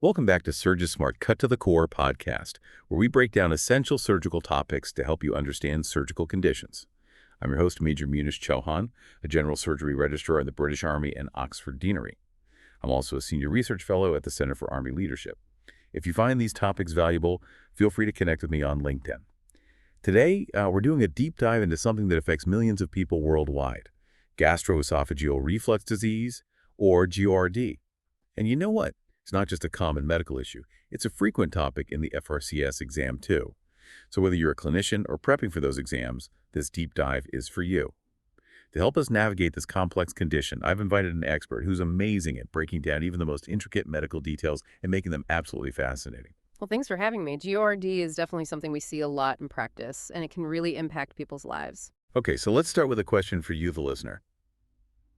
Welcome back to Surge's Smart Cut to the Core podcast, where we break down essential surgical topics to help you understand surgical conditions. I'm your host, Major Munish Chauhan, a general surgery registrar in the British Army and Oxford Deanery. I'm also a senior research fellow at the Center for Army Leadership. If you find these topics valuable, feel free to connect with me on LinkedIn. Today, we're doing a deep dive into something that affects millions of people worldwide, Gastro-Oesophageal Reflux Disease, or GORD. And you know what? It's not just a common medical issue. It's a frequent topic in the FRCS exam too. So whether you're a clinician or prepping for those exams, this deep dive is for you. To help us navigate this complex condition, I've invited an expert who's amazing at breaking down even the most intricate medical details and making them absolutely fascinating. Well, thanks for having me. GORD is definitely something we see a lot in practice, and it can really impact people's lives. Okay, so let's start with a question for you, the listener.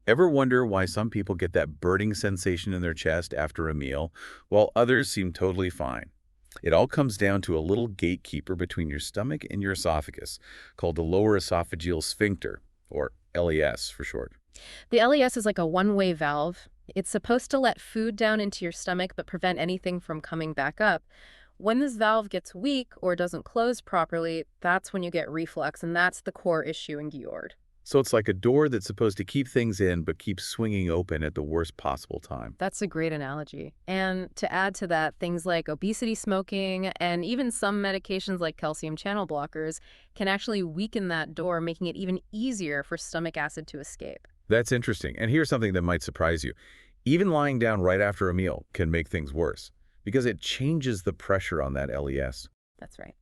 Ever wonder why some people get that burning sensation in their chest after a meal, while others seem totally fine? It all comes down to a little gatekeeper between your stomach and your esophagus, called the lower esophageal sphincter, or LES for short. The LES is like a one-way valve. It's supposed to let food down into your stomach but prevent anything from coming back up. When this valve gets weak or doesn't close properly, that's when you get reflux, and that's the core issue in GORD. So it's like a door that's supposed to keep things in but keeps swinging open at the worst possible time. That's a great analogy. And to add to that, things like obesity, smoking, and even some medications like calcium channel blockers can actually weaken that door, making it even easier for stomach acid to escape. That's interesting. And here's something that might surprise you. Even lying down right after a meal can make things worse because it changes the pressure on that LES. That's right.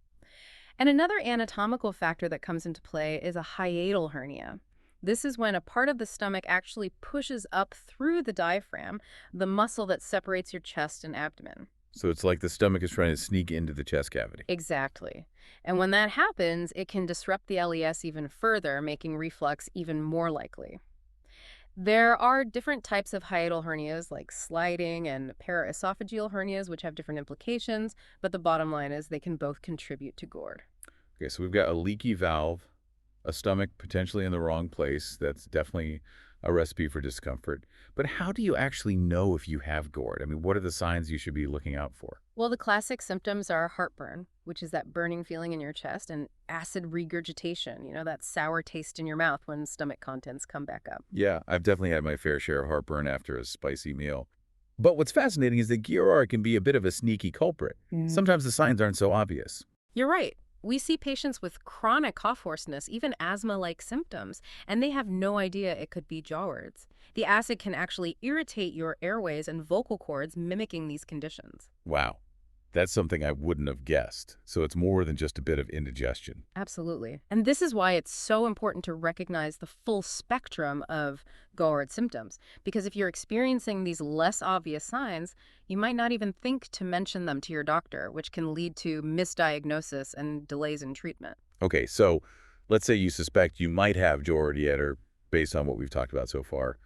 And another anatomical factor that comes into play is a hiatal hernia. This is when a part of the stomach actually pushes up through the diaphragm, the muscle that separates your chest and abdomen. So it's like the stomach is trying to sneak into the chest cavity. Exactly. And when that happens, it can disrupt the LES even further, making reflux even more likely. There are different types of hiatal hernias, like sliding and paraesophageal hernias, which have different implications, but the bottom line is they can both contribute to GORD. Okay, so we've got a leaky valve, a stomach potentially in the wrong place. That's definitely a recipe for discomfort. But how do you actually know if you have GORD? I mean, what are the signs you should be looking out for? Well, the classic symptoms are heartburn, which is that burning feeling in your chest, and acid regurgitation, that sour taste in your mouth when stomach contents come back up. Yeah, I've definitely had my fair share of heartburn after a spicy meal. But what's fascinating is that GORD can be a bit of a sneaky culprit. Sometimes the signs aren't so obvious. You're right. We see patients with chronic cough hoarseness, even asthma-like symptoms, and they have no idea it could be GORDs. The acid can actually irritate your airways and vocal cords, mimicking these conditions. Wow, that's something I wouldn't have guessed. So it's more than just a bit of indigestion. Absolutely. And this is why it's so important to recognize the full spectrum of GORD symptoms. Because if you're experiencing these less obvious signs, you might not even think to mention them to your doctor, which can lead to misdiagnosis and delays in treatment. Okay, so let's say you suspect you might have GORD yet, or based on what we've talked about so far.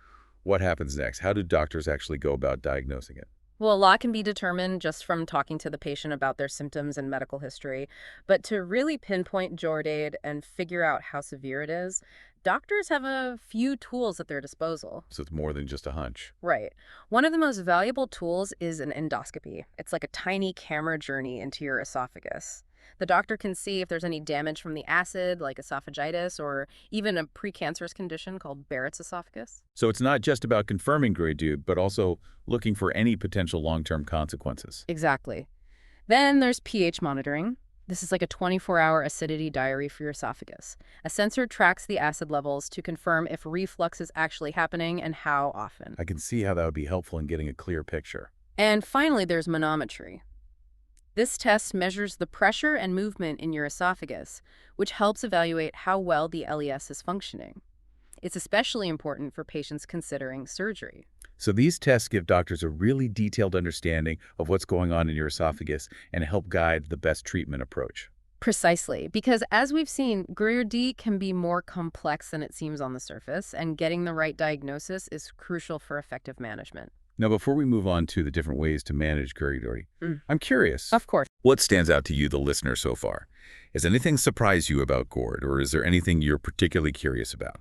What happens next? How do doctors actually go about diagnosing it? Well, a lot can be determined just from talking to the patient about their symptoms and medical history. But to really pinpoint GORD and figure out how severe it is, doctors have a few tools at their disposal. So it's more than just a hunch. Right. One of the most valuable tools is an endoscopy. It's like a tiny camera journey into your esophagus. The doctor can see if there's any damage from the acid, like esophagitis, or even a precancerous condition called Barrett's esophagus. So it's not just about confirming GORD, but also looking for any potential long-term consequences. Exactly. Then there's pH monitoring. This is like a 24-hour acidity diary for your esophagus. A sensor tracks the acid levels to confirm if reflux is actually happening and how often. I can see how that would be helpful in getting a clear picture. And finally, there's manometry. This test measures the pressure and movement in your esophagus, which helps evaluate how well the LES is functioning. It's especially important for patients considering surgery. So these tests give doctors a really detailed understanding of what's going on in your esophagus and help guide the best treatment approach. Precisely, because as we've seen, GORD can be more complex than it seems on the surface, and getting the right diagnosis is crucial for effective management. Now, before we move on to the different ways to manage GORD, I'm curious. Of course. What stands out to you, the listener, so far? Has anything surprised you about GORD, or is there anything you're particularly curious about?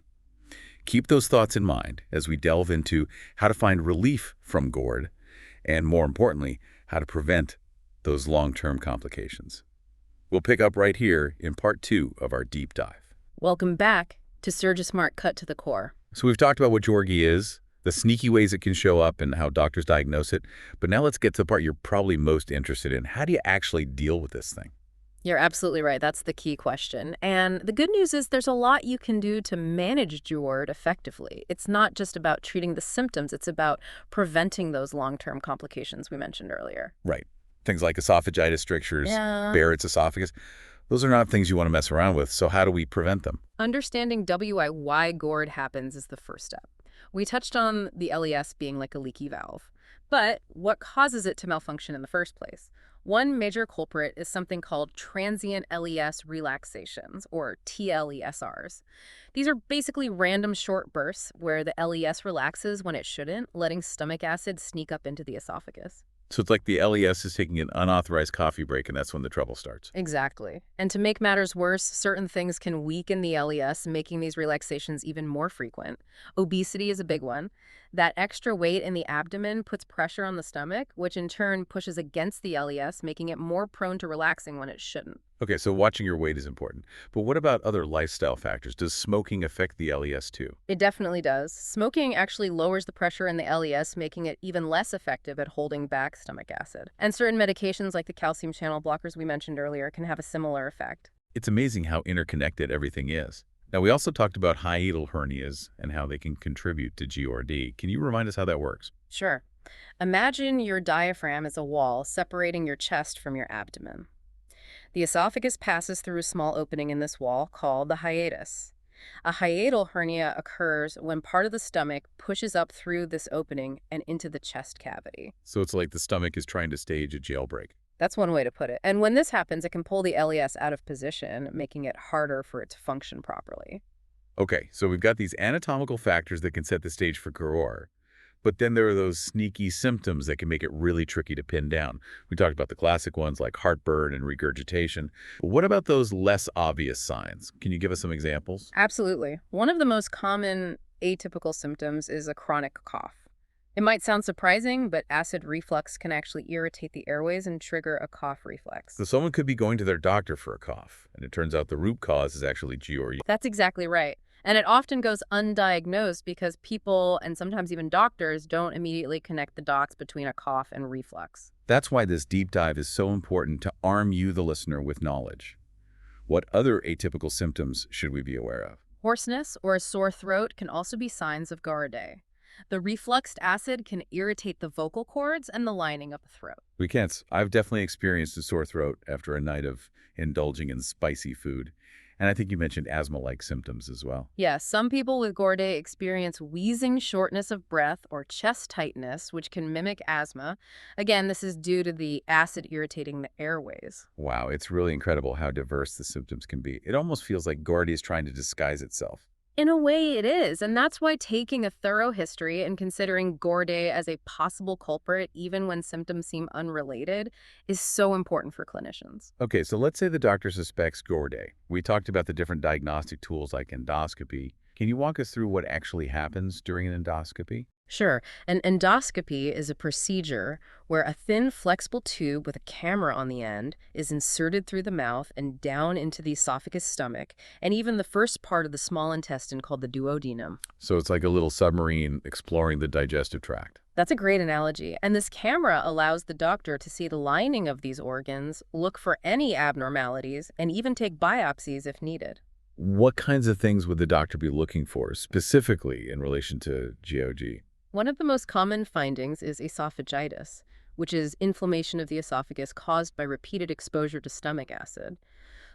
Keep those thoughts in mind as we delve into how to find relief from GORD, and more importantly, how to prevent those long-term complications. We'll pick up right here in part 2 of our deep dive. Welcome back to SurgiSmart Cut to the Core. So we've talked about what GORD is, the sneaky ways it can show up and how doctors diagnose it. But now let's get to the part you're probably most interested in. How do you actually deal with this thing? You're absolutely right. That's the key question. And the good news is there's a lot you can do to manage GORD effectively. It's not just about treating the symptoms. It's about preventing those long-term complications we mentioned earlier. Right. Things like esophagitis strictures, Yeah. Barrett's esophagus. Those are not things you want to mess around with. So how do we prevent them? Understanding why GORD happens is the first step. We touched on the LES being like a leaky valve. But what causes it to malfunction in the first place? One major culprit is something called transient LES relaxations, or TLESRs. These are basically random short bursts where the LES relaxes when it shouldn't, letting stomach acid sneak up into the esophagus. So it's like the LES is taking an unauthorized coffee break, and that's when the trouble starts. Exactly. And to make matters worse, certain things can weaken the LES, making these relaxations even more frequent. Obesity is a big one. That extra weight in the abdomen puts pressure on the stomach, which in turn pushes against the LES, making it more prone to relaxing when it shouldn't. Okay, so watching your weight is important. But what about other lifestyle factors? Does smoking affect the LES too? It definitely does. Smoking actually lowers the pressure in the LES, making it even less effective at holding back stomach acid. And certain medications like the calcium channel blockers we mentioned earlier can have a similar effect. It's amazing how interconnected everything is. Now, we also talked about hiatal hernias and how they can contribute to GORD. Can you remind us how that works? Sure. Imagine your diaphragm as a wall separating your chest from your abdomen. The esophagus passes through a small opening in this wall called the hiatus. A hiatal hernia occurs when part of the stomach pushes up through this opening and into the chest cavity. So it's like the stomach is trying to stage a jailbreak. That's one way to put it. And when this happens, it can pull the LES out of position, making it harder for it to function properly. Okay, so we've got these anatomical factors that can set the stage for GORD. But then there are those sneaky symptoms that can make it really tricky to pin down. We talked about the classic ones like heartburn and regurgitation. But what about those less obvious signs? Can you give us some examples? Absolutely. One of the most common atypical symptoms is a chronic cough. It might sound surprising, but acid reflux can actually irritate the airways and trigger a cough reflex. So someone could be going to their doctor for a cough, and it turns out the root cause is actually GORD. That's exactly right. And it often goes undiagnosed because people, and sometimes even doctors, don't immediately connect the dots between a cough and reflux. That's why this deep dive is so important to arm you, the listener, with knowledge. What other atypical symptoms should we be aware of? Hoarseness or a sore throat can also be signs of GORD. The refluxed acid can irritate the vocal cords and the lining of the throat. I've definitely experienced a sore throat after a night of indulging in spicy food. And I think you mentioned asthma-like symptoms as well. Yes, some people with GORD experience wheezing, shortness of breath, or chest tightness, which can mimic asthma. Again, this is due to the acid irritating the airways. Wow, it's really incredible how diverse the symptoms can be. It almost feels like GORD is trying to disguise itself. In a way, it is, and that's why taking a thorough history and considering GORD as a possible culprit, even when symptoms seem unrelated, is so important for clinicians. Okay, so let's say the doctor suspects GORD. We talked about the different diagnostic tools like endoscopy. Can you walk us through what actually happens during an endoscopy? Sure, an endoscopy is a procedure where a thin, flexible tube with a camera on the end is inserted through the mouth and down into the esophagus stomach, and even the first part of the small intestine called the duodenum. So it's like a little submarine exploring the digestive tract. That's a great analogy, and this camera allows the doctor to see the lining of these organs, look for any abnormalities, and even take biopsies if needed. What kinds of things would the doctor be looking for specifically in relation to GOG? One of the most common findings is esophagitis, which is inflammation of the esophagus caused by repeated exposure to stomach acid.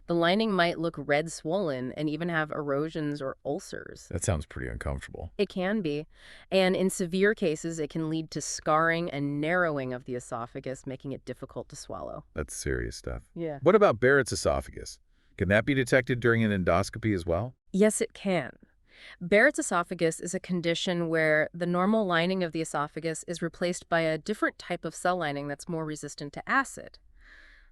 The lining might look red swollen and even have erosions or ulcers. That sounds pretty uncomfortable. It can be. And in severe cases, it can lead to scarring and narrowing of the esophagus, making it difficult to swallow. That's serious stuff. Yeah. What about Barrett's esophagus? Can that be detected during an endoscopy as well? Yes, it can. Barrett's esophagus is a condition where the normal lining of the esophagus is replaced by a different type of cell lining that's more resistant to acid.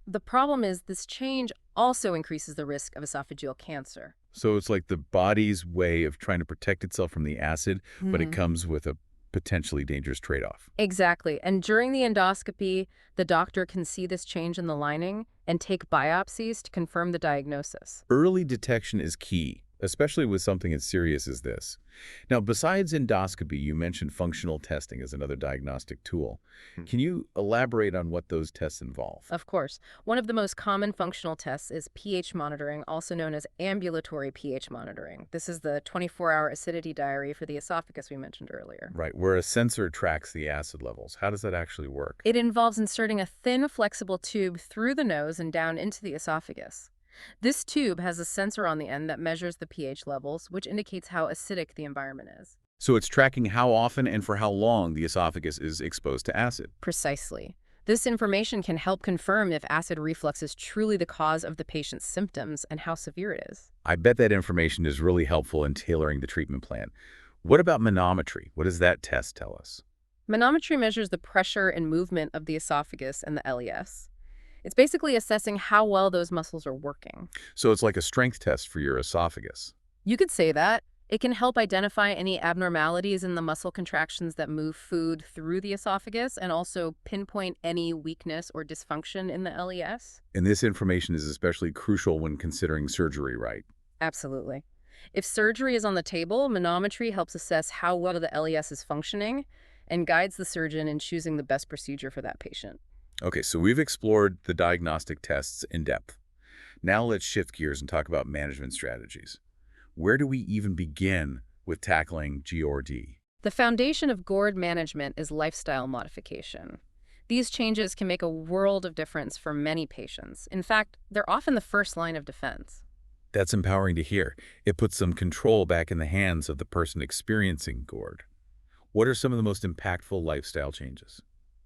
The problem is this change also increases the risk of esophageal cancer. So it's like the body's way of trying to protect itself from the acid, but it comes with a potentially dangerous trade-off. Exactly. And during the endoscopy, the doctor can see this change in the lining and take biopsies to confirm the diagnosis. Early detection is key, especially with something as serious as this. Now, besides endoscopy, you mentioned functional testing as another diagnostic tool. Can you elaborate on what those tests involve? Of course, one of the most common functional tests is pH monitoring, also known as ambulatory pH monitoring. This is the 24-hour acidity diary for the esophagus we mentioned earlier. Right, where a sensor tracks the acid levels. How does that actually work? It involves inserting a thin, flexible tube through the nose and down into the esophagus. This tube has a sensor on the end that measures the pH levels, which indicates how acidic the environment is. So it's tracking how often and for how long the esophagus is exposed to acid. Precisely. This information can help confirm if acid reflux is truly the cause of the patient's symptoms and how severe it is. I bet that information is really helpful in tailoring the treatment plan. What about manometry? What does that test tell us? Manometry measures the pressure and movement of the esophagus and the LES. It's basically assessing how well those muscles are working. So it's like a strength test for your esophagus. You could say that. It can help identify any abnormalities in the muscle contractions that move food through the esophagus and also pinpoint any weakness or dysfunction in the LES. And this information is especially crucial when considering surgery, right? Absolutely. If surgery is on the table, manometry helps assess how well the LES is functioning and guides the surgeon in choosing the best procedure for that patient. Okay, so we've explored the diagnostic tests in depth. Now let's shift gears and talk about management strategies. Where do we even begin with tackling GORD? The foundation of GORD management is lifestyle modification. These changes can make a world of difference for many patients. In fact, they're often the first line of defense. That's empowering to hear. It puts some control back in the hands of the person experiencing GORD. What are some of the most impactful lifestyle changes?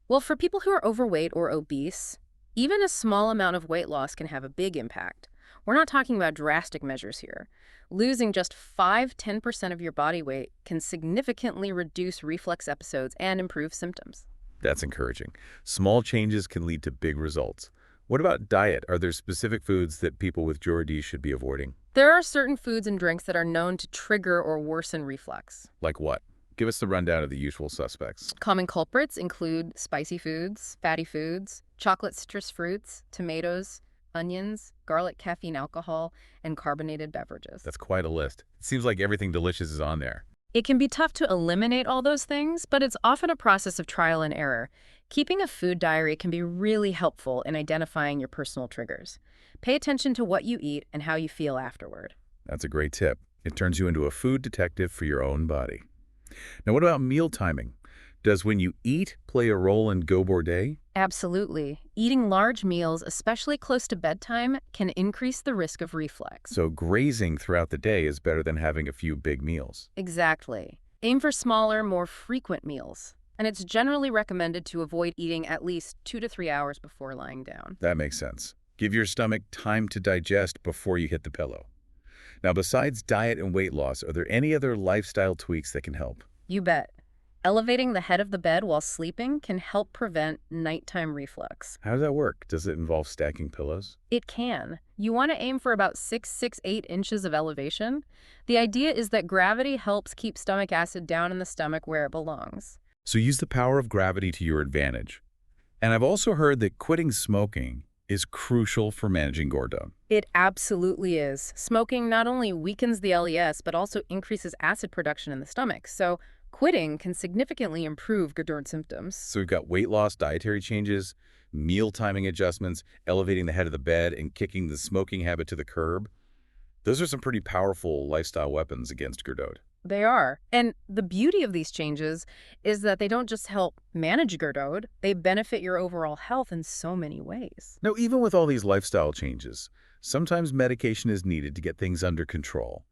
Well, for people who are overweight or obese, even a small amount of weight loss can have a big impact. We're not talking about drastic measures here. Losing just 5–10% of your body weight can significantly reduce reflux episodes and improve symptoms. That's encouraging. Small changes can lead to big results. What about diet? Are there specific foods that people with GORD should be avoiding? There are certain foods and drinks that are known to trigger or worsen reflux. Like what? Give us the rundown of the usual suspects. Common culprits include spicy foods, fatty foods, chocolate citrus fruits, tomatoes, onions, garlic, caffeine, alcohol, and carbonated beverages. That's quite a list. It seems like everything delicious is on there. It can be tough to eliminate all those things, but it's often a process of trial and error. Keeping a food diary can be really helpful in identifying your personal triggers. Pay attention to what you eat and how you feel afterward. That's a great tip. It turns you into a food detective for your own body. Now, what about meal timing? Does when you eat play a role in GORD? Absolutely. Eating large meals, especially close to bedtime, can increase the risk of reflux. So grazing throughout the day is better than having a few big meals. Exactly. Aim for smaller, more frequent meals. And it's generally recommended to avoid eating at least 2 to 3 hours before lying down. That makes sense. Give your stomach time to digest before you hit the pillow. Now, besides diet and weight loss, are there any other lifestyle tweaks that can help? You bet. Elevating the head of the bed while sleeping can help prevent nighttime reflux. How does that work? Does it involve stacking pillows? It can. You want to aim for about 6–8 inches of elevation. The idea is that gravity helps keep stomach acid down in the stomach where it belongs. So use the power of gravity to your advantage. And I've also heard that quitting smoking is crucial for managing GORD. It absolutely is. Smoking not only weakens the LES, but also increases acid production in the stomach. So quitting can significantly improve GORD symptoms. So we've got weight loss, dietary changes, meal timing adjustments, elevating the head of the bed, and kicking the smoking habit to the curb. Those are some pretty powerful lifestyle weapons against GORD. They are. And the beauty of these changes is that they don't just help manage GORD, they benefit your overall health in so many ways. Now, even with all these lifestyle changes, sometimes medication is needed to get things under control.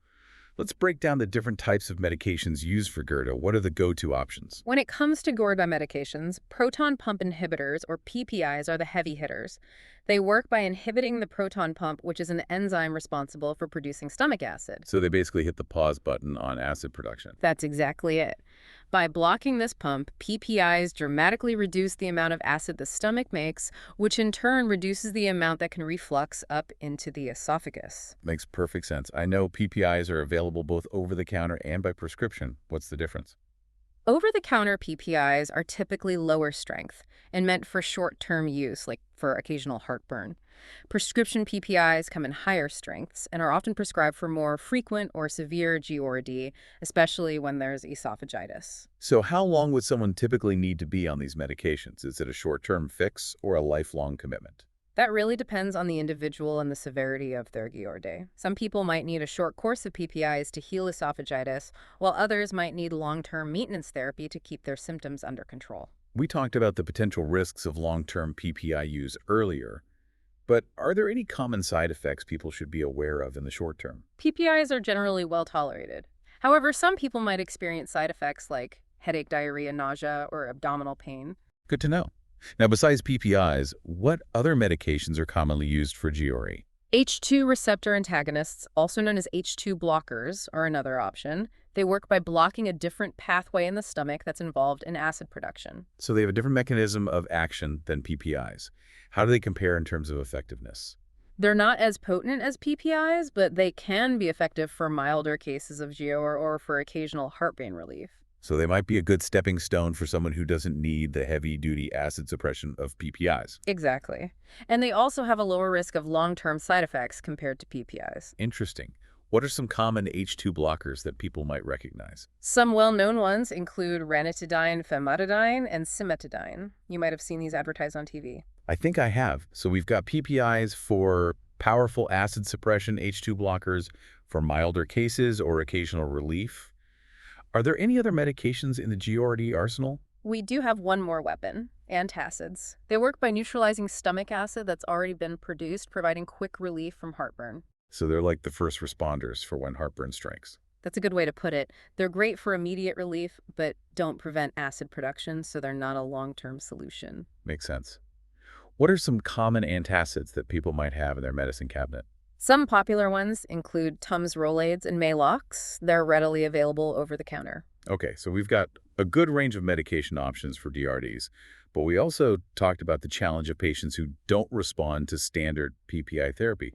Let's break down the different types of medications used for GORD. What are the go-to options? When it comes to GORD medications, proton pump inhibitors, or PPIs, are the heavy hitters. They work by inhibiting the proton pump, which is an enzyme responsible for producing stomach acid. So they basically hit the pause button on acid production. That's exactly it. By blocking this pump, PPIs dramatically reduce the amount of acid the stomach makes, which in turn reduces the amount that can reflux up into the esophagus. Makes perfect sense. I know PPIs are available both over the counter and by prescription. What's the difference? Over-the-counter PPIs are typically lower strength and meant for short-term use, like for occasional heartburn. Prescription PPIs come in higher strengths and are often prescribed for more frequent or severe GORD, especially when there's esophagitis. So how long would someone typically need to be on these medications? Is it a short-term fix or a lifelong commitment? That really depends on the individual and the severity of their GORD. Some people might need a short course of PPIs to heal esophagitis, while others might need long-term maintenance therapy to keep their symptoms under control. We talked about the potential risks of long-term PPI use earlier, but are there any common side effects people should be aware of in the short term? PPIs are generally well tolerated. However, some people might experience side effects like headache, diarrhea, nausea, or abdominal pain. Good to know. Now, besides PPIs, what other medications are commonly used for GORE? H2 receptor antagonists, also known as H2 blockers, are another option. They work by blocking a different pathway in the stomach that's involved in acid production. So they have a different mechanism of action than PPIs. How do they compare in terms of effectiveness? They're not as potent as PPIs, but they can be effective for milder cases of GOR or for occasional heartburn relief. So they might be a good stepping stone for someone who doesn't need the heavy-duty acid suppression of PPIs. Exactly. And they also have a lower risk of long-term side effects compared to PPIs. Interesting. What are some common H2 blockers that people might recognize? Some well-known ones include ranitidine, famotidine, and cimetidine. You might have seen these advertised on TV. I think I have. So we've got PPIs for powerful acid suppression, H2 blockers for milder cases or occasional relief. Are there any other medications in the GORD arsenal? We do have one more weapon, antacids. They work by neutralizing stomach acid that's already been produced, providing quick relief from heartburn. So they're like the first responders for when heartburn strikes. That's a good way to put it. They're great for immediate relief, but don't prevent acid production, so they're not a long-term solution. Makes sense. What are some common antacids that people might have in their medicine cabinet? Some popular ones include Tums Rolaids and Maalox. They're readily available over the counter. Okay, so we've got a good range of medication options for DRDs, but we also talked about the challenge of patients who don't respond to standard PPI therapy.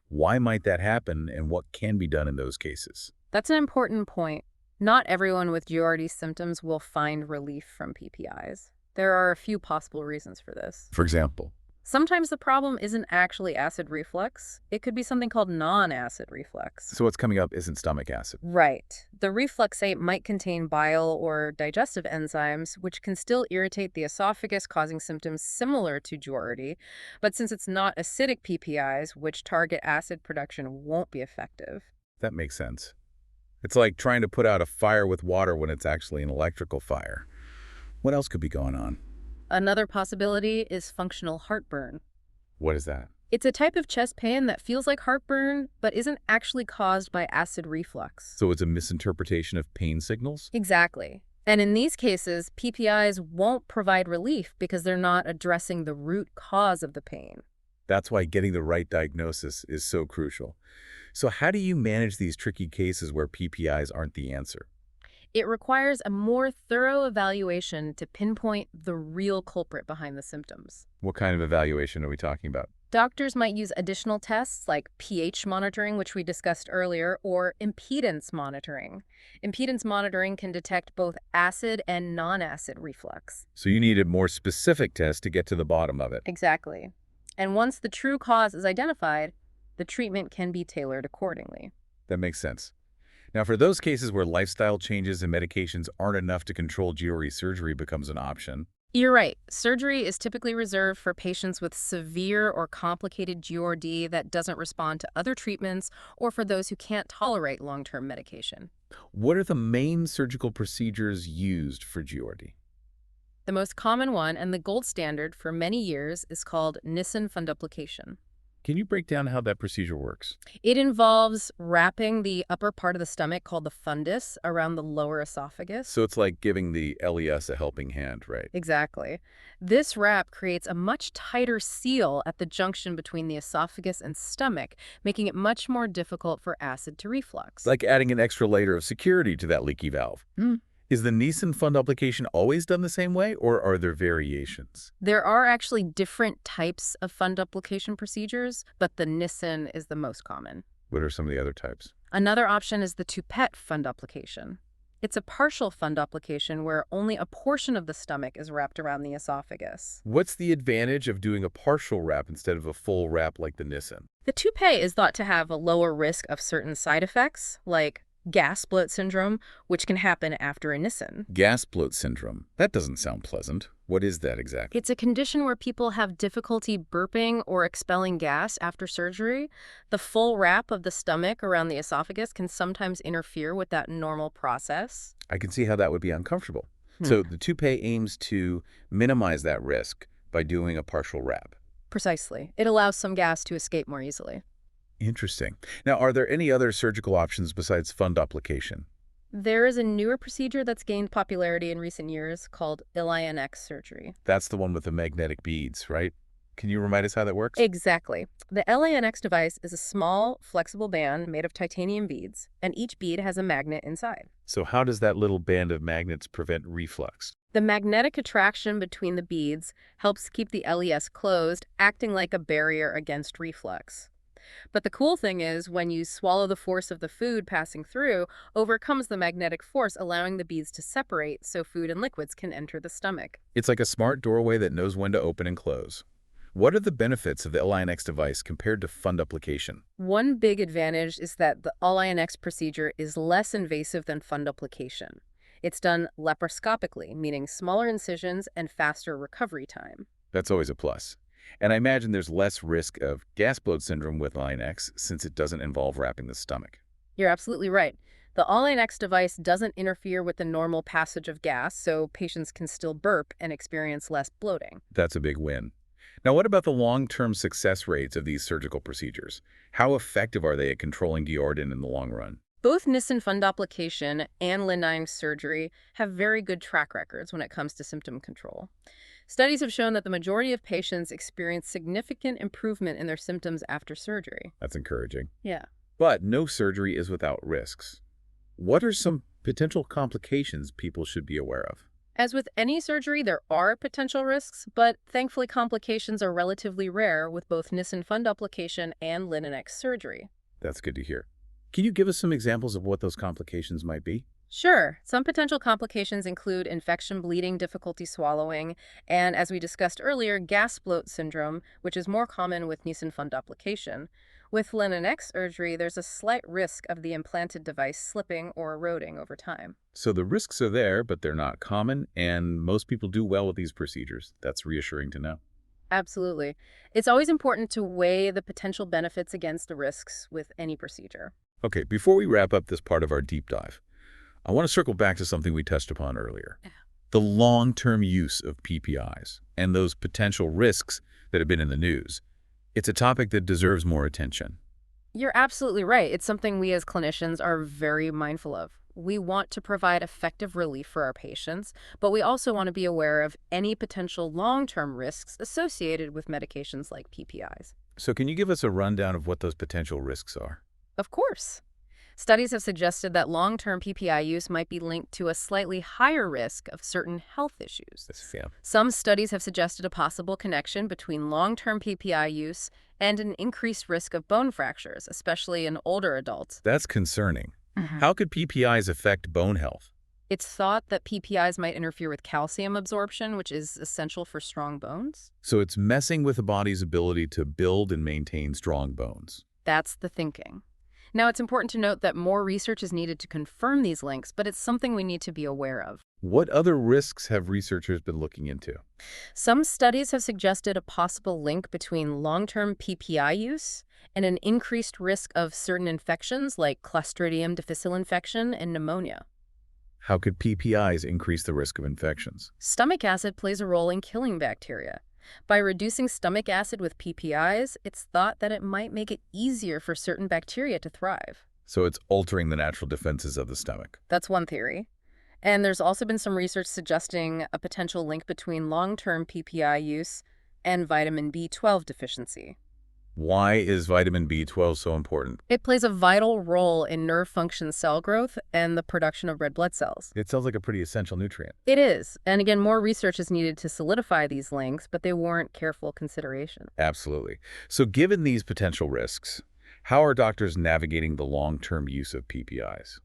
Why might that happen, and what can be done in those cases? That's an important point. Not everyone with GORD symptoms will find relief from PPIs. There are a few possible reasons for this. For example, Sometimes the problem isn't actually acid reflux. It could be something called non-acid reflux. so what's coming up isn't stomach acid. Right. The refluxate might contain bile or digestive enzymes, which can still irritate the esophagus, causing symptoms similar to GORD. But since it's not acidic PPIs, which target acid production, won't be effective. That makes sense. It's like trying to put out a fire with water when it's actually an electrical fire. What else could be going on? Another possibility is functional heartburn. What is that? It's a type of chest pain that feels like heartburn, but isn't actually caused by acid reflux. So it's a misinterpretation of pain signals? Exactly. And in these cases, PPIs won't provide relief because they're not addressing the root cause of the pain. That's why getting the right diagnosis is so crucial. So how do you manage these tricky cases where PPIs aren't the answer? It requires a more thorough evaluation to pinpoint the real culprit behind the symptoms. What kind of evaluation are we talking about? Doctors might use additional tests like pH monitoring, which we discussed earlier, or impedance monitoring. Impedance monitoring can detect both acid and non-acid reflux. So you need a more specific test to get to the bottom of it. Exactly. And once the true cause is identified, the treatment can be tailored accordingly. That makes sense. Now, for those cases where lifestyle changes and medications aren't enough to control GORE, surgery becomes an option. You're right. Surgery is typically reserved for patients with severe or complicated GORD that doesn't respond to other treatments or for those who can't tolerate long-term medication. What are the main surgical procedures used for GORD? The most common one and the gold standard for many years is called Nissen fundoplication. Can you break down how that procedure works? It involves wrapping the upper part of the stomach, called the fundus, around the lower esophagus. So it's like giving the LES a helping hand, right? Exactly. This wrap creates a much tighter seal at the junction between the esophagus and stomach, making it much more difficult for acid to reflux. Like adding an extra layer of security to that leaky valve. Mm. Is the Nissen fundoplication always done the same way, or are there variations? There are actually different types of fundoplication procedures, but the Nissen is the most common. What are some of the other types? Another option is the Toupette fundoplication. It's a partial fundoplication where only a portion of the stomach is wrapped around the esophagus. What's the advantage of doing a partial wrap instead of a full wrap like the Nissen? The toupee is thought to have a lower risk of certain side effects, like gas bloat syndrome, which can happen after a Nissen. Gas bloat syndrome. That doesn't sound pleasant. What is that exactly? It's a condition where people have difficulty burping or expelling gas after surgery. The full wrap of the stomach around the esophagus can sometimes interfere with that normal process. I can see how that would be uncomfortable. Hmm. So the toupee aims to minimize that risk by doing a partial wrap. Precisely. It allows some gas to escape more easily. Interesting. Now, are there any other surgical options besides fundoplication? There is a newer procedure that's gained popularity in recent years called ILINX surgery. That's the one with the magnetic beads, right? Can you remind us how that works? Exactly. The LANX device is a small, flexible band made of titanium beads, and each bead has a magnet inside. So how does that little band of magnets prevent reflux? The magnetic attraction between the beads helps keep the LES closed, acting like a barrier against reflux. But the cool thing is, when you swallow, the force of the food passing through overcomes the magnetic force, allowing the beads to separate so food and liquids can enter the stomach. It's like a smart doorway that knows when to open and close. What are the benefits of the LINX device compared to fundoplication? One big advantage is that the LINX procedure is less invasive than fundoplication. It's done laparoscopically, meaning smaller incisions and faster recovery time. That's always a plus. And I imagine there's less risk of gas bloat syndrome with LINX since it doesn't involve wrapping the stomach. You're absolutely right. The LINX device doesn't interfere with the normal passage of gas, so patients can still burp and experience less bloating. That's a big win. Now, what about the long-term success rates of these surgical procedures? How effective are they at controlling GORD in the long run? Both Nissen fundoplication and LINX surgery have very good track records when it comes to symptom control. Studies have shown that the majority of patients experience significant improvement in their symptoms after surgery. That's encouraging. Yeah. But no surgery is without risks. What are some potential complications people should be aware of? As with any surgery, there are potential risks, but thankfully complications are relatively rare with both Nissen fundoplication and LINX surgery. That's good to hear. Can you give us some examples of what those complications might be? Sure. Some potential complications include infection, bleeding, difficulty swallowing, and as we discussed earlier, gas bloat syndrome, which is more common with Nissen fundoplication. With LINX surgery, there's a slight risk of the implanted device slipping or eroding over time. So the risks are there, but they're not common, and most people do well with these procedures. That's reassuring to know. Absolutely. It's always important to weigh the potential benefits against the risks with any procedure. Okay, before we wrap up this part of our deep dive, I want to circle back to something we touched upon earlier. The long-term use of PPIs and those potential risks that have been in the news. It's a topic that deserves more attention. You're absolutely right. It's something we as clinicians are very mindful of. We want to provide effective relief for our patients, but we also want to be aware of any potential long-term risks associated with medications like PPIs. So can you give us a rundown of what those potential risks are? Of course. Studies have suggested that long-term PPI use might be linked to a slightly higher risk of certain health issues. Some studies have suggested a possible connection between long-term PPI use and an increased risk of bone fractures, especially in older adults. That's concerning. How could PPIs affect bone health? It's thought that PPIs might interfere with calcium absorption, which is essential for strong bones. So it's messing with the body's ability to build and maintain strong bones. That's the thinking. Now, it's important to note that more research is needed to confirm these links, but it's something we need to be aware of. What other risks have researchers been looking into? Some studies have suggested a possible link between long-term PPI use and an increased risk of certain infections like Clostridium difficile infection and pneumonia. How could PPIs increase the risk of infections? Stomach acid plays a role in killing bacteria. By reducing stomach acid with PPIs, it's thought that it might make it easier for certain bacteria to thrive. So it's altering the natural defenses of the stomach. That's one theory. And there's also been some research suggesting a potential link between long-term PPI use and vitamin B12 deficiency. Why is vitamin B12 so important? It plays a vital role in nerve function cell growth and the production of red blood cells. It sounds like a pretty essential nutrient. It is. And again, more research is needed to solidify these links, but they warrant careful consideration. Absolutely. So given these potential risks, how are doctors navigating the long-term use of PPIs?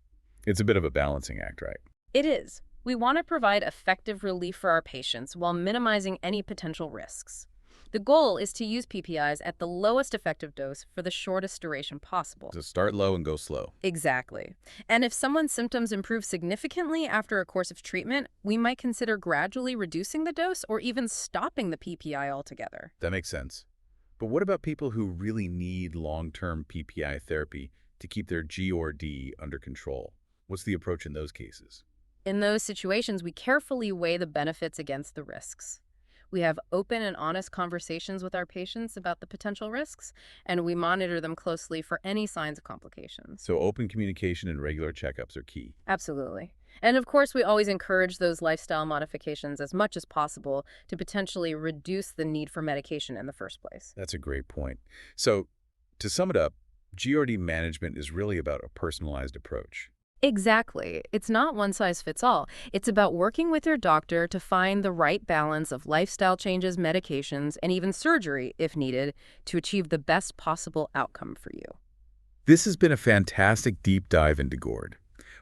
It's a bit of a balancing act, right? It is. We want to provide effective relief for our patients while minimizing any potential risks. The goal is to use PPIs at the lowest effective dose for the shortest duration possible. So start low and go slow. Exactly. And if someone's symptoms improve significantly after a course of treatment, we might consider gradually reducing the dose or even stopping the PPI altogether. That makes sense. But what about people who really need long-term PPI therapy to keep their GORD under control? What's the approach in those cases? In those situations, we carefully weigh the benefits against the risks. We have open and honest conversations with our patients about the potential risks, and we monitor them closely for any signs of complications. So open communication and regular checkups are key. Absolutely. And of course, we always encourage those lifestyle modifications as much as possible to potentially reduce the need for medication in the first place. That's a great point. So to sum it up, GORD management is really about a personalized approach. Exactly. It's not one size fits all. It's about working with your doctor to find the right balance of lifestyle changes, medications, and even surgery, if needed, to achieve the best possible outcome for you. This has been a fantastic deep dive into GORD.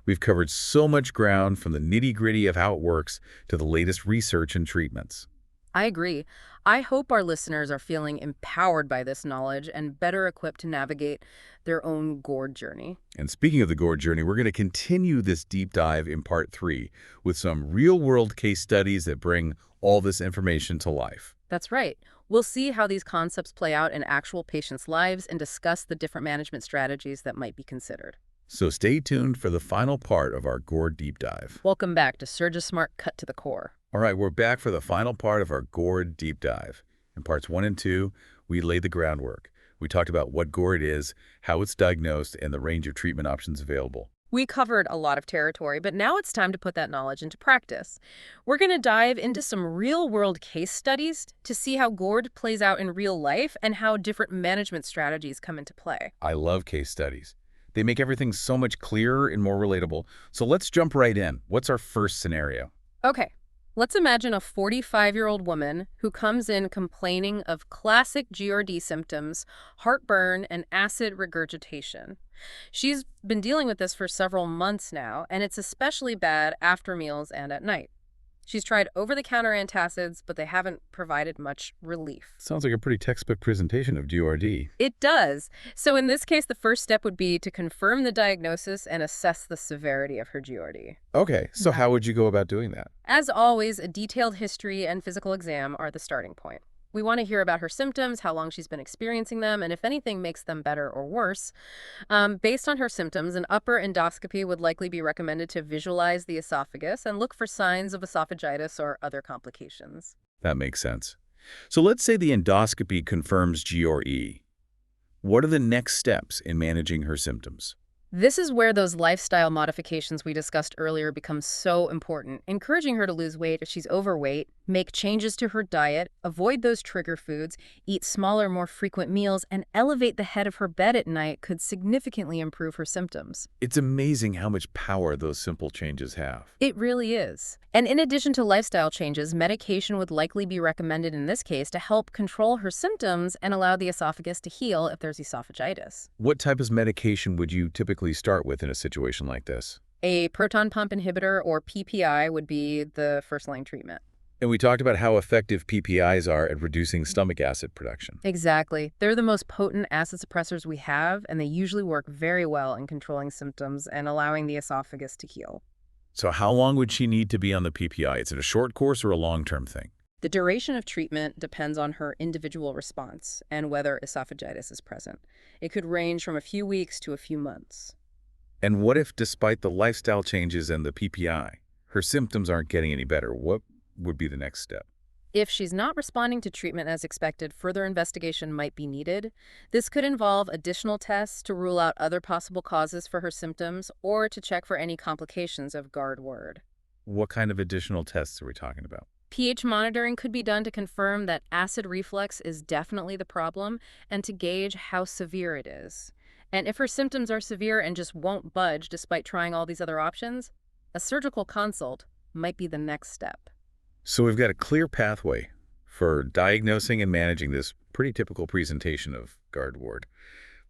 We've covered so much ground from the nitty-gritty of how it works to the latest research and treatments. I agree. I hope our listeners are feeling empowered by this knowledge and better equipped to navigate their own GORD journey. And speaking of the GORD journey, we're going to continue this deep dive in part 3 with some real-world case studies that bring all this information to life. That's right. We'll see how these concepts play out in actual patients' lives and discuss the different management strategies that might be considered. So stay tuned for the final part of our GORD deep dive. Welcome back to SurgiSmart Cut to the Core. All right, we're back for the final part of our GORD deep dive. In parts 1 and 2, we laid the groundwork. We talked about what GORD is, how it's diagnosed, and the range of treatment options available. We covered a lot of territory, but now it's time to put that knowledge into practice. We're going to dive into some real-world case studies to see how GORD plays out in real life and how different management strategies come into play. I love case studies. They make everything so much clearer and more relatable. So let's jump right in. What's our first scenario? Okay. Let's imagine a 45-year-old woman who comes in complaining of classic GORD symptoms, heartburn, and acid regurgitation. She's been dealing with this for several months now, and it's especially bad after meals and at night. She's tried over-the-counter antacids, but they haven't provided much relief. Sounds like a pretty textbook presentation of GORD. It does. So in this case, the first step would be to confirm the diagnosis and assess the severity of her GORD. Okay, so how would you go about doing that? As always, a detailed history and physical exam are the starting point. We want to hear about her symptoms, how long she's been experiencing them, and if anything makes them better or worse. Based on her symptoms, an upper endoscopy would likely be recommended to visualize the esophagus and look for signs of esophagitis or other complications. That makes sense. So let's say the endoscopy confirms GORD. What are the next steps in managing her symptoms? This is where those lifestyle modifications we discussed earlier become so important, encouraging her to lose weight if she's overweight, make changes to her diet, avoid those trigger foods, eat smaller, more frequent meals, and elevate the head of her bed at night could significantly improve her symptoms. It's amazing how much power those simple changes have. It really is. And in addition to lifestyle changes, medication would likely be recommended in this case to help control her symptoms and allow the esophagus to heal if there's esophagitis. What type of medication would you typically start with in a situation like this? A proton pump inhibitor, or PPI, would be the first-line treatment. And we talked about how effective PPIs are at reducing stomach acid production. Exactly. They're the most potent acid suppressors we have, and they usually work very well in controlling symptoms and allowing the esophagus to heal. So how long would she need to be on the PPI? Is it a short course or a long-term thing? The duration of treatment depends on her individual response and whether esophagitis is present. It could range from a few weeks to a few months. And what if, despite the lifestyle changes and the PPI, her symptoms aren't getting any better? What would be the next step? If she's not responding to treatment as expected, further investigation might be needed. This could involve additional tests to rule out other possible causes for her symptoms or to check for any complications of GORD. What kind of additional tests are we talking about? pH monitoring could be done to confirm that acid reflux is definitely the problem and to gauge how severe it is. And if her symptoms are severe and just won't budge despite trying all these other options, a surgical consult might be the next step. So we've got a clear pathway for diagnosing and managing this pretty typical presentation of GORD.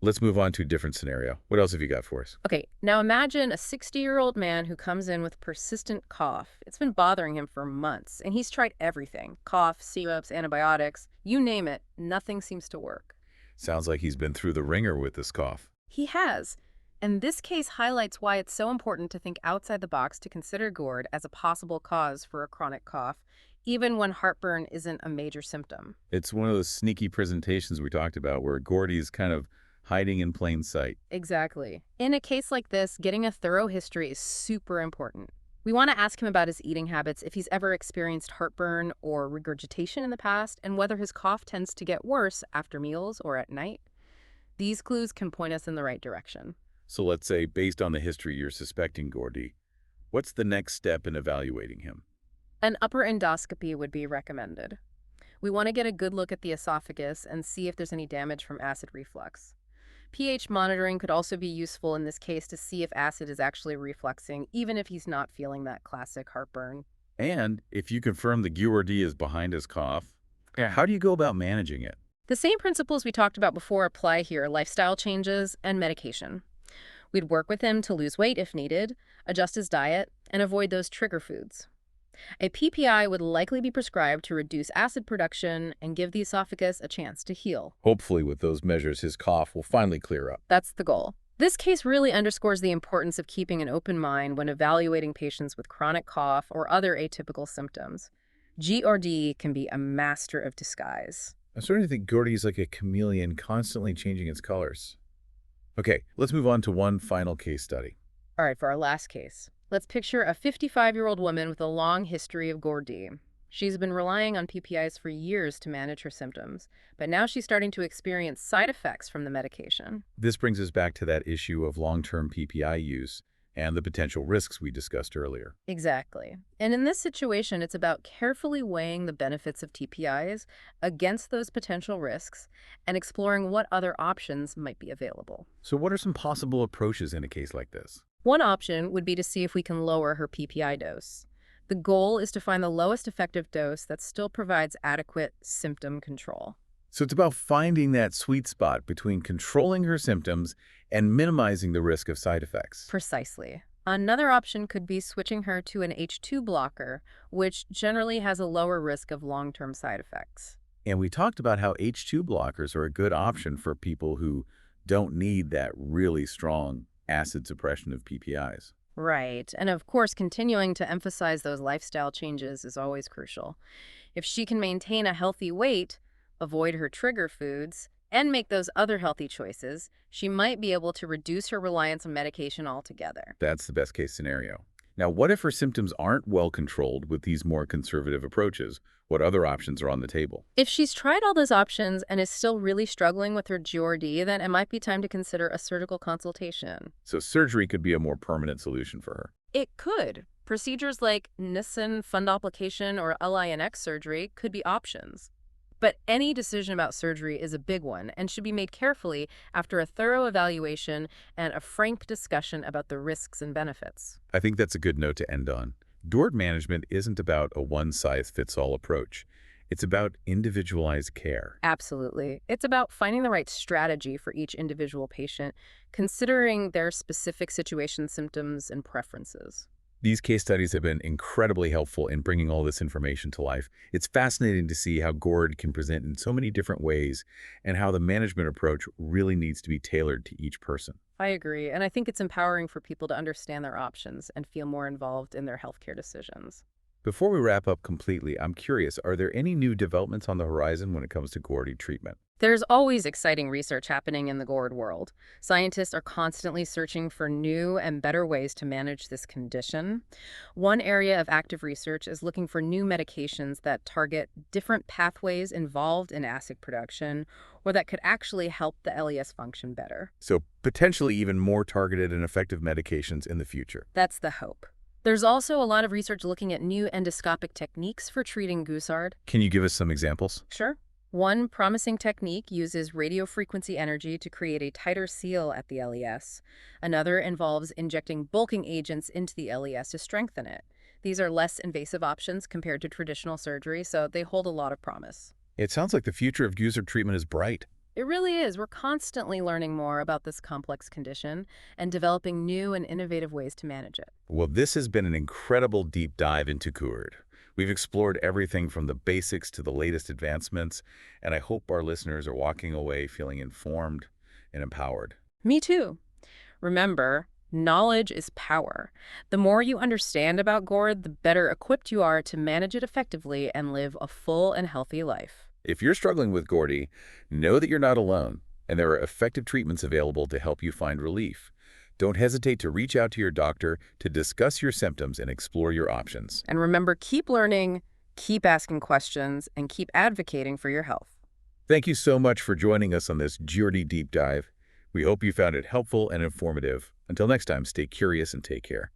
Let's move on to a different scenario. What else have you got for us? Okay, now imagine a 60-year-old man who comes in with persistent cough. It's been bothering him for months, and he's tried everything: cough, syrups, antibiotics, you name it, nothing seems to work. Sounds like he's been through the ringer with this cough. He has. And this case highlights why it's so important to think outside the box to consider GORD as a possible cause for a chronic cough, even when heartburn isn't a major symptom. It's one of those sneaky presentations we talked about where Gordy is kind of hiding in plain sight. Exactly. In a case like this, getting a thorough history is super important. We want to ask him about his eating habits, if he's ever experienced heartburn or regurgitation in the past, and whether his cough tends to get worse after meals or at night. These clues can point us in the right direction. So let's say, based on the history you're suspecting Gordy, what's the next step in evaluating him? An upper endoscopy would be recommended. We want to get a good look at the esophagus and see if there's any damage from acid reflux. pH monitoring could also be useful in this case to see if acid is actually refluxing, even if he's not feeling that classic heartburn. And if you confirm the GORD is behind his cough, how do you go about managing it? The same principles we talked about before apply here: lifestyle changes and medication. We'd work with him to lose weight if needed, adjust his diet, and avoid those trigger foods. A PPI would likely be prescribed to reduce acid production and give the esophagus a chance to heal. Hopefully, with those measures, his cough will finally clear up. That's the goal. This case really underscores the importance of keeping an open mind when evaluating patients with chronic cough or other atypical symptoms. GORD can be a master of disguise. I'm starting to think Gordy is like a chameleon, constantly changing its colors. Okay, let's move on to one final case study. All right, for our last case, let's picture a 55-year-old woman with a long history of GORD. She's been relying on PPIs for years to manage her symptoms, but now she's starting to experience side effects from the medication. This brings us back to that issue of long-term PPI use and the potential risks we discussed earlier. Exactly. And in this situation, it's about carefully weighing the benefits of TPIs against those potential risks and exploring what other options might be available. So what are some possible approaches in a case like this? One option would be to see if we can lower her PPI dose. The goal is to find the lowest effective dose that still provides adequate symptom control. So it's about finding that sweet spot between controlling her symptoms and minimizing the risk of side effects. Precisely. Another option could be switching her to an H2 blocker, which generally has a lower risk of long-term side effects. And we talked about how H2 blockers are a good option for people who don't need that really strong acid suppression of PPIs. Right. And of course, continuing to emphasize those lifestyle changes is always crucial. If she can maintain a healthy weight, avoid her trigger foods, and make those other healthy choices, she might be able to reduce her reliance on medication altogether. That's the best case scenario. Now, what if her symptoms aren't well controlled with these more conservative approaches? What other options are on the table? If she's tried all those options and is still really struggling with her GORD, then it might be time to consider a surgical consultation. So surgery could be a more permanent solution for her. It could. Procedures like Nissen fundoplication or LINX surgery could be options. But any decision about surgery is a big one and should be made carefully after a thorough evaluation and a frank discussion about the risks and benefits. I think that's a good note to end on. GORD management isn't about a one-size-fits-all approach. It's about individualized care. Absolutely. It's about finding the right strategy for each individual patient, considering their specific situation, symptoms, and preferences. These case studies have been incredibly helpful in bringing all this information to life. It's fascinating to see how GORD can present in so many different ways and how the management approach really needs to be tailored to each person. I agree, and I think it's empowering for people to understand their options and feel more involved in their healthcare decisions. Before we wrap up completely, I'm curious, are there any new developments on the horizon when it comes to GORD treatment? There's always exciting research happening in the GORD world. Scientists are constantly searching for new and better ways to manage this condition. One area of active research is looking for new medications that target different pathways involved in acid production, or that could actually help the LES function better. So potentially even more targeted and effective medications in the future. That's the hope. There's also a lot of research looking at new endoscopic techniques for treating GORD. Can you give us some examples? Sure. One promising technique uses radiofrequency energy to create a tighter seal at the LES. Another involves injecting bulking agents into the LES to strengthen it. These are less invasive options compared to traditional surgery, so they hold a lot of promise. It sounds like the future of GORD treatment is bright. It really is. We're constantly learning more about this complex condition and developing new and innovative ways to manage it. Well, this has been an incredible deep dive into GORD. We've explored everything from the basics to the latest advancements, and I hope our listeners are walking away feeling informed and empowered. Me too. Remember, knowledge is power. The more you understand about GORD, the better equipped you are to manage it effectively and live a full and healthy life. If you're struggling with GORD, know that you're not alone, and there are effective treatments available to help you find relief. Don't hesitate to reach out to your doctor to discuss your symptoms and explore your options. And remember, keep learning, keep asking questions, and keep advocating for your health. Thank you so much for joining us on this GORD deep dive. We hope you found it helpful and informative. Until next time, stay curious and take care.